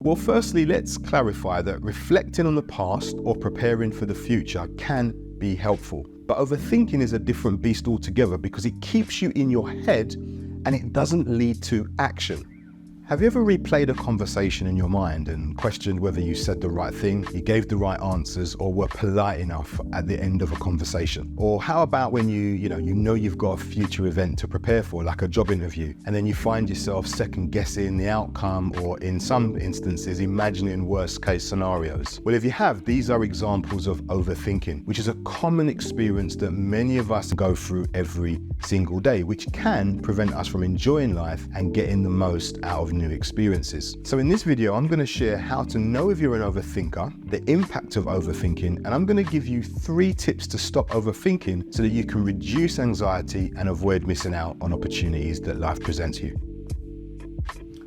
Well, firstly, let's clarify that reflecting on the past or preparing for the future can be helpful. But overthinking is a different beast altogether because it keeps you in your head and it doesn't lead to action. Have you ever replayed a conversation in your mind and questioned whether you said the right thing, you gave the right answers, or were polite enough at the end of a conversation? Or how about when you know you've got a future event to prepare for, like a job interview, and then you find yourself second guessing the outcome, or in some instances, imagining worst case scenarios? Well, if you have, these are examples of overthinking, which is a common experience that many of us go through every single day, which can prevent us from enjoying life and getting the most out of new experiences. So in this video, I'm going to share how to know if you're an overthinker, the impact of overthinking, and I'm going to give you 3 tips to stop overthinking so that you can reduce anxiety and avoid missing out on opportunities that life presents you.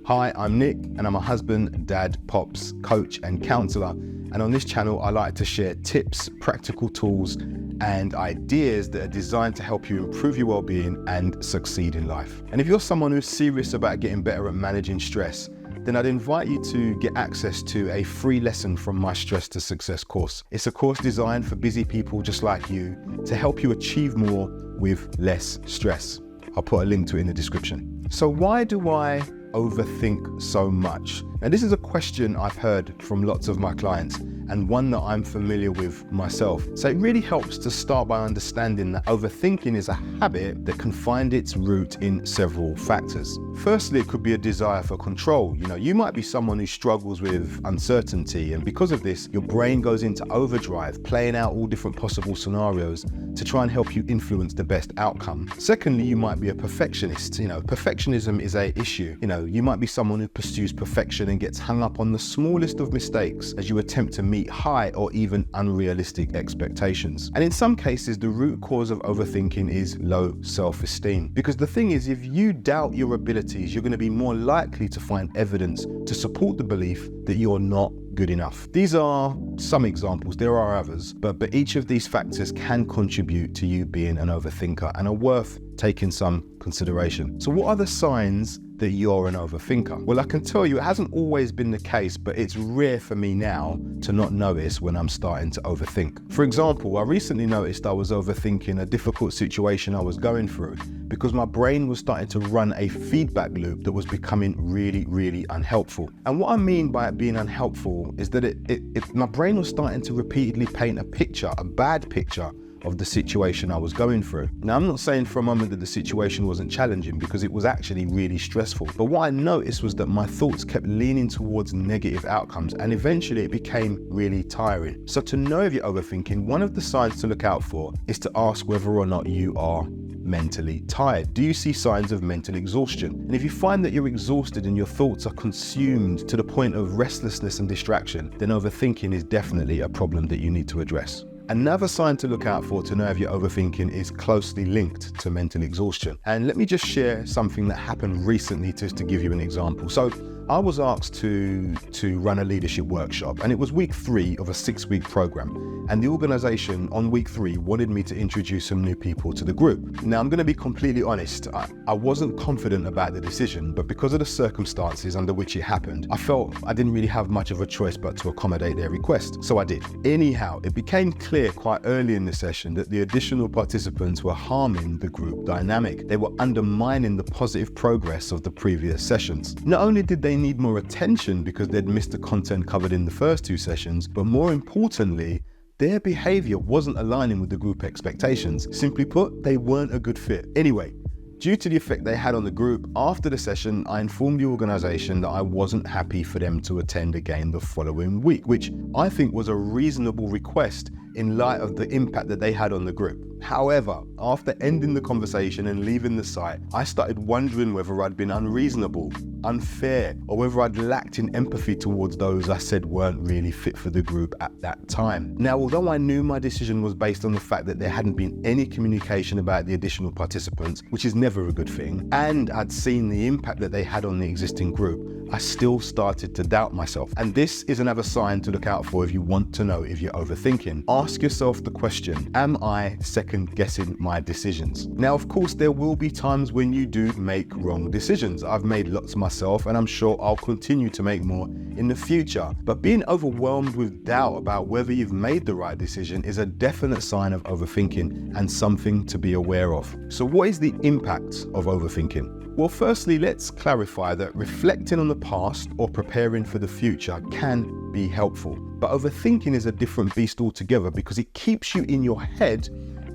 Hi, I'm Nick, and I'm a husband, dad, pops, coach, and counselor. And on this channel, I like to share tips, practical tools, and ideas that are designed to help you improve your well-being and succeed in life. And if you're someone who's serious about getting better at managing stress, then I'd invite you to get access to a free lesson from my Stress to Success course. It's a course designed for busy people just like you to help you achieve more with less stress. I'll put a link to it in the description. So why do I overthink so much? Now, this is a question I've heard from lots of my clients and one that I'm familiar with myself. So it really helps to start by understanding that overthinking is a habit that can find its root in several factors. Firstly, it could be a desire for control. You might be someone who struggles with uncertainty, and because of this, your brain goes into overdrive, playing out all different possible scenarios to try and help you influence the best outcome. Secondly, you might be a perfectionist. Perfectionism is an issue. You might be someone who pursues perfection and gets hung up on the smallest of mistakes as you attempt to meet high or even unrealistic expectations. And in some cases, the root cause of overthinking is low self-esteem. Because the thing is, if you doubt your abilities, you're going to be more likely to find evidence to support the belief that you're not good enough. These are some examples, there are others, but each of these factors can contribute to you being an overthinker and are worth taking some consideration. So what are the signs that you're an overthinker? Well, I can tell you it hasn't always been the case, but it's rare for me now to not notice when I'm starting to overthink. For example, I recently noticed I was overthinking a difficult situation I was going through because my brain was starting to run a feedback loop that was becoming really, really unhelpful. And what I mean by it being unhelpful is that my brain was starting to repeatedly paint a picture, a bad picture, of the situation I was going through. Now, I'm not saying for a moment that the situation wasn't challenging, because it was actually really stressful. But what I noticed was that my thoughts kept leaning towards negative outcomes, and eventually it became really tiring. So to know if you're overthinking, one of the signs to look out for is to ask whether or not you are mentally tired. Do you see signs of mental exhaustion? And if you find that you're exhausted and your thoughts are consumed to the point of restlessness and distraction, then overthinking is definitely a problem that you need to address. Another sign to look out for to know if you're overthinking is closely linked to mental exhaustion. And let me just share something that happened recently just to give you an example. So I was asked to run a leadership workshop, and it was week 3 of a 6-week program. And the organization on week 3 wanted me to introduce some new people to the group. Now, I'm going to be completely honest. I wasn't confident about the decision, but because of the circumstances under which it happened, I felt I didn't really have much of a choice but to accommodate their request. So I did. Anyhow, it became clear quite early in the session that the additional participants were harming the group dynamic. They were undermining the positive progress of the previous sessions. Not only did they need more attention because they'd missed the content covered in the first 2 sessions, but more importantly, their behavior wasn't aligning with the group expectations. Simply put, they weren't a good fit. Anyway, due to the effect they had on the group, after the session, I informed the organization that I wasn't happy for them to attend again the following week, which I think was a reasonable request in light of the impact that they had on the group. However, after ending the conversation and leaving the site, I started wondering whether I'd been unreasonable, unfair, or whether I'd lacked in empathy towards those I said weren't really fit for the group at that time. Now, although I knew my decision was based on the fact that there hadn't been any communication about the additional participants, which is never a good thing, and I'd seen the impact that they had on the existing group, I still started to doubt myself. And this is another sign to look out for if you want to know if you're overthinking. Ask yourself the question, am I second guessing my decisions? Now, of course, there will be times when you do make wrong decisions. I've made lots myself, and I'm sure I'll continue to make more in the future. But being overwhelmed with doubt about whether you've made the right decision is a definite sign of overthinking and something to be aware of. So what is the impact of overthinking? Well, firstly, let's clarify that reflecting on the past or preparing for the future can be helpful. But overthinking is a different beast altogether because it keeps you in your head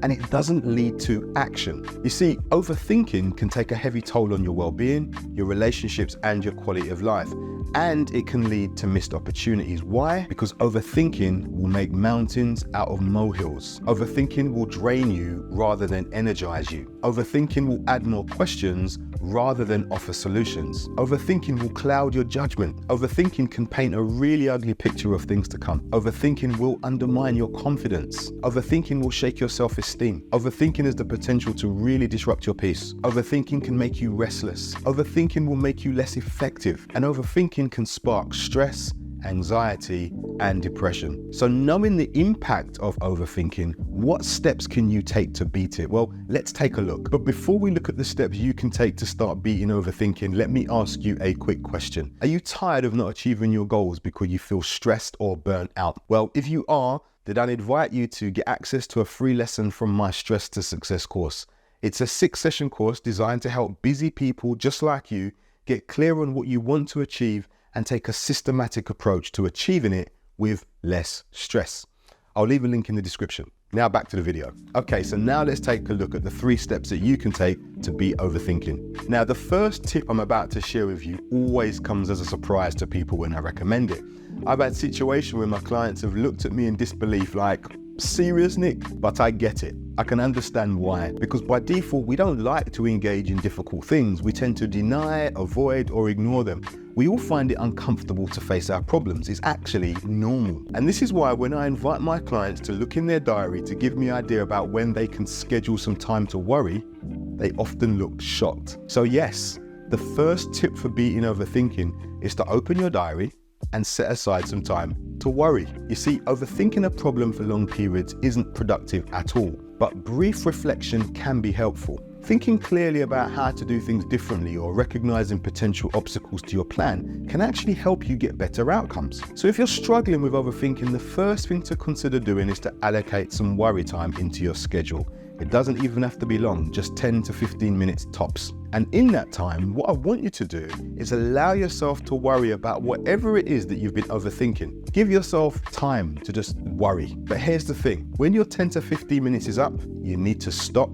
and it doesn't lead to action. You see, overthinking can take a heavy toll on your well-being, your relationships, and your quality of life. And it can lead to missed opportunities. Why? Because overthinking will make mountains out of molehills. Overthinking will drain you rather than energize you. Overthinking will add more questions rather than offer solutions. Overthinking will cloud your judgment. Overthinking can paint a really ugly picture of things to come. Overthinking will undermine your confidence. Overthinking will shake your self-esteem. Overthinking has the potential to really disrupt your peace. Overthinking can make you restless. Overthinking will make you less effective. And overthinking can spark stress, anxiety, and depression. So knowing the impact of overthinking, what steps can you take to beat it? Well, let's take a look. But before we look at the steps you can take to start beating overthinking, let me ask you a quick question. Are you tired of not achieving your goals because you feel stressed or burnt out? Well, if you are, then I'd invite you to get access to a free lesson from my Stress to Success course. It's a 6-session course designed to help busy people just like you get clear on what you want to achieve and take a systematic approach to achieving it with less stress. I'll leave a link in the description. Now back to the video. Okay, so now let's take a look at the 3 steps that you can take to beat overthinking. Now, the first tip I'm about to share with you always comes as a surprise to people when I recommend it. I've had situations where my clients have looked at me in disbelief like, serious, Nick? But I get it. I can understand why. Because by default, we don't like to engage in difficult things. We tend to deny, avoid, or ignore them. We all find it uncomfortable to face our problems. It's actually normal. And this is why when I invite my clients to look in their diary to give me an idea about when they can schedule some time to worry, they often look shocked. So yes, the first tip for beating overthinking is to open your diary and set aside some time to worry. You see, overthinking a problem for long periods isn't productive at all, but brief reflection can be helpful. Thinking clearly about how to do things differently or recognizing potential obstacles to your plan can actually help you get better outcomes. So if you're struggling with overthinking, the first thing to consider doing is to allocate some worry time into your schedule. It doesn't even have to be long, just 10 to 15 minutes tops. And in that time, what I want you to do is allow yourself to worry about whatever it is that you've been overthinking. Give yourself time to just worry. But here's the thing, when your 10 to 15 minutes is up, you need to stop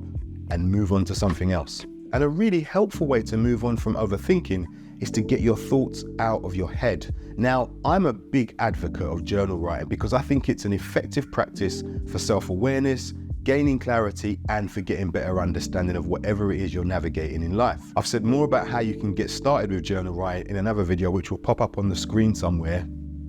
and move on to something else. And a really helpful way to move on from overthinking is to get your thoughts out of your head. Now, I'm a big advocate of journal writing because I think it's an effective practice for self-awareness, gaining clarity, and for getting better understanding of whatever it is you're navigating in life. I've said more about how you can get started with journal writing in another video, which will pop up on the screen somewhere,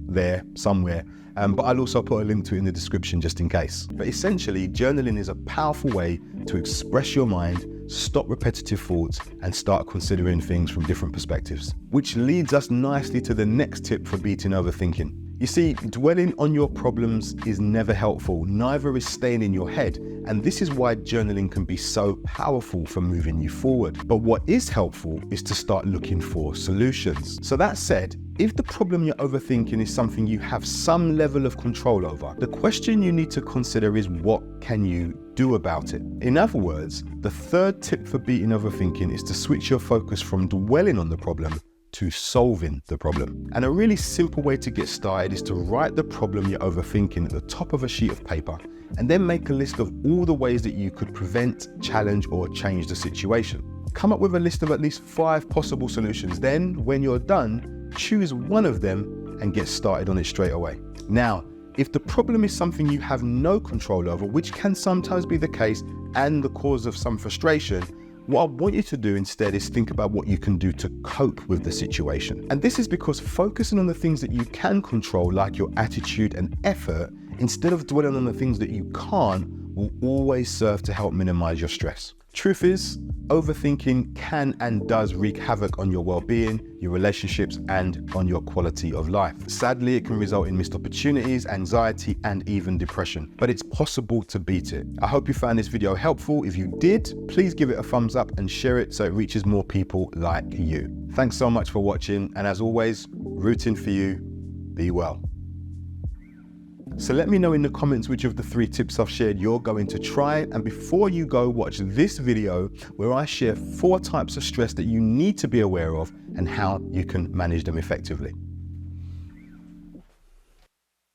but I'll also put a link to it in the description just in case. But essentially, journaling is a powerful way to express your mind, stop repetitive thoughts, and start considering things from different perspectives. Which leads us nicely to the next tip for beating overthinking. You see, dwelling on your problems is never helpful, neither is staying in your head, and this is why journaling can be so powerful for moving you forward. But what is helpful is to start looking for solutions. So that said, if the problem you're overthinking is something you have some level of control over, the question you need to consider is, what can you do about it? In other words, the third tip for beating overthinking is to switch your focus from dwelling on the problem to solving the problem. And a really simple way to get started is to write the problem you're overthinking at the top of a sheet of paper, and then make a list of all the ways that you could prevent, challenge, or change the situation. Come up with a list of at least 5 possible solutions. Then, when you're done, choose one of them and get started on it straight away. Now, if the problem is something you have no control over, which can sometimes be the case and the cause of some frustration, what I want you to do instead is think about what you can do to cope with the situation. And this is because focusing on the things that you can control, like your attitude and effort, instead of dwelling on the things that you can't, will always serve to help minimize your stress. Truth is, overthinking can and does wreak havoc on your well-being, your relationships, and on your quality of life. Sadly, it can result in missed opportunities, anxiety, and even depression. But it's possible to beat it. I hope you found this video helpful. If you did, please give it a thumbs up and share it so it reaches more people like you. Thanks so much for watching, and as always, rooting for you. Be well. So let me know in the comments which of the 3 tips I've shared you're going to try, and before you go, watch this video where I share 4 types of stress that you need to be aware of and how you can manage them effectively.